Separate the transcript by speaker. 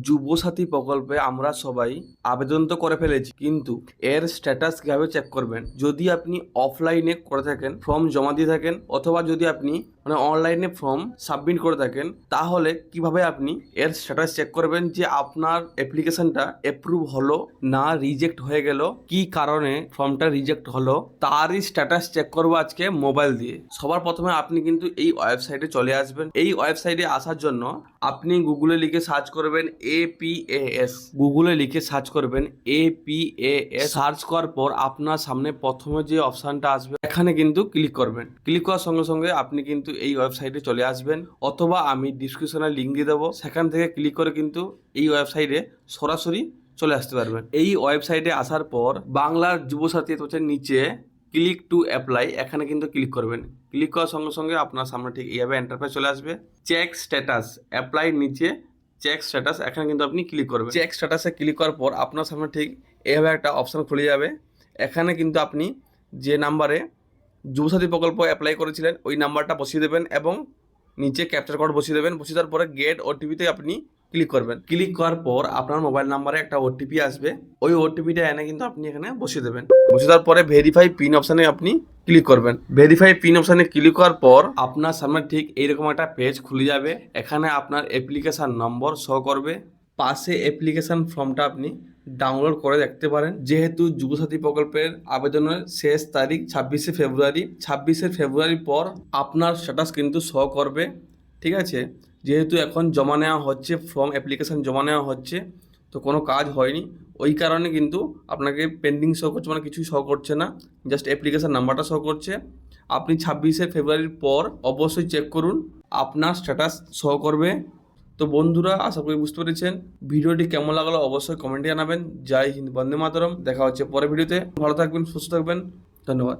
Speaker 1: যুবসাথী প্রকল্পে আমরা সবাই আবেদন তো করে ফেলেছি, কিন্তু এর স্ট্যাটাস কিভাবে চেক করবেন? যদি আপনি অফলাইনে করে থাকেন, ফর্ম জমা দিয়ে থাকেন, অথবা যদি আপনি অনলাইনে ফর্ম সাবমিট করে থাকেন, তাহলে কিভাবে আপনি এর স্ট্যাটাস চেক করবেন যে আপনার অ্যাপ্লিকেশনটা অ্যাপ্রুভ হলো না রিজেক্ট হয়ে গেল, কি কারণে ফর্মটা রিজেক্ট হলো, তারই স্ট্যাটাস চেক করবো আজকে মোবাইল দিয়ে। সবার প্রথমে আপনি কিন্তু এই ওয়েবসাইটে চলে আসবেন। এই ওয়েবসাইটে আসার জন্য আপনি গুগলে লিখে সার্চ করবেন APAS, গুগলে লিখে সার্চ করবেন APAS। সার্চ করার পর আপনার সামনে প্রথমে যে অপশনটা আসবে এখানে কিন্তু ক্লিক করবেন। ক্লিক করার সঙ্গে সঙ্গে আপনি কিন্তু এই ওয়েবসাইটে চলে আসবেন, অথবা আমি ডিসক্রিপশনে লিঙ্ক দিয়ে দেবো, সেখান থেকে ক্লিক করে কিন্তু এই ওয়েবসাইটে সরাসরি চলে আসতে পারবেন। এই ওয়েবসাইটে আসার পর বাংলার যুবসাথী হচ্ছে নিচে ক্লিক টু অ্যাপ্লাই, এখানে কিন্তু ক্লিক করবেন। ক্লিক করার সঙ্গে সঙ্গে আপনার সামনে ঠিক এইভাবে এন্টারপ্রাইজ চলে আসবে। চেক স্ট্যাটাস অ্যাপ্লাই নিচে চেক স্ট্যাটাস, এখানে কিন্তু আপনি ক্লিক করবেন। চেক স্ট্যাটাসে ক্লিক করার পর আপনার সামনে ঠিক এইভাবে একটা অপশান খুলে যাবে। এখানে কিন্তু আপনি যে নাম্বারে যুবসাথী প্রকল্প অ্যাপ্লাই করেছিলেন ওই নাম্বারটা বসিয়ে দেবেন এবং নিচে ক্যাপচার কোড বসিয়ে দেবেন। বসিয়ে দেওয়ার পরে গেট ওটিপিতে আপনি ক্লিক করবেন। ক্লিক করার পর আপনার মোবাইল নাম্বারে একটা ওটিপি আসবে, ওই ওটিপিটা এনে কিন্তু আপনি এখানে বসিয়ে দেবেন। বসিয়ে দেওয়ার পরে ভেরিফাই পিন অপশানে আপনি ক্লিক করবেন। ভেরিফাই পিন অপশানে ক্লিক করার পর আপনার সামনে ঠিক এইরকম একটা পেজ খুলে যাবে। এখানে আপনার অ্যাপ্লিকেশান নম্বর শো করবে, পাশে অ্যাপ্লিকেশান ফর্মটা আপনি ডাউনলোড করে দেখতে পারেন। যেহেতু যুবসাথী প্রকল্পের আবেদনের শেষ তারিখ 26শে ফেব্রুয়ারি, 26শে ফেব্রুয়ারির পর আপনার স্ট্যাটাস কিন্তু শো করবে, ঠিক আছে? যেহেতু এখন জমা নেওয়া হচ্ছে, ফর্ম অ্যাপ্লিকেশান জমা নেওয়া হচ্ছে, তো কোনো কাজ হয়নি, ওই কারণে কিন্তু আপনাকে পেন্ডিং শো করছে, কিছুই শো করছে না, জাস্ট অ্যাপ্লিকেশান নাম্বারটা শো করছে। আপনি 26শে ফেব্রুয়ারির পর অবশ্যই চেক করুন, আপনার স্ট্যাটাস শো করবে। তো বন্ধুরা, আশা করি বুঝতে পেরেছেন। ভিডিওটি কেমন লাগলো অবশ্যই কমেন্টে জানাবেন। জয় হিন্দ, বন্দে মাতরম। দেখা হচ্ছে পরের ভিডিওতে। ভালো থাকবেন, সুস্থ থাকবেন, ধন্যবাদ।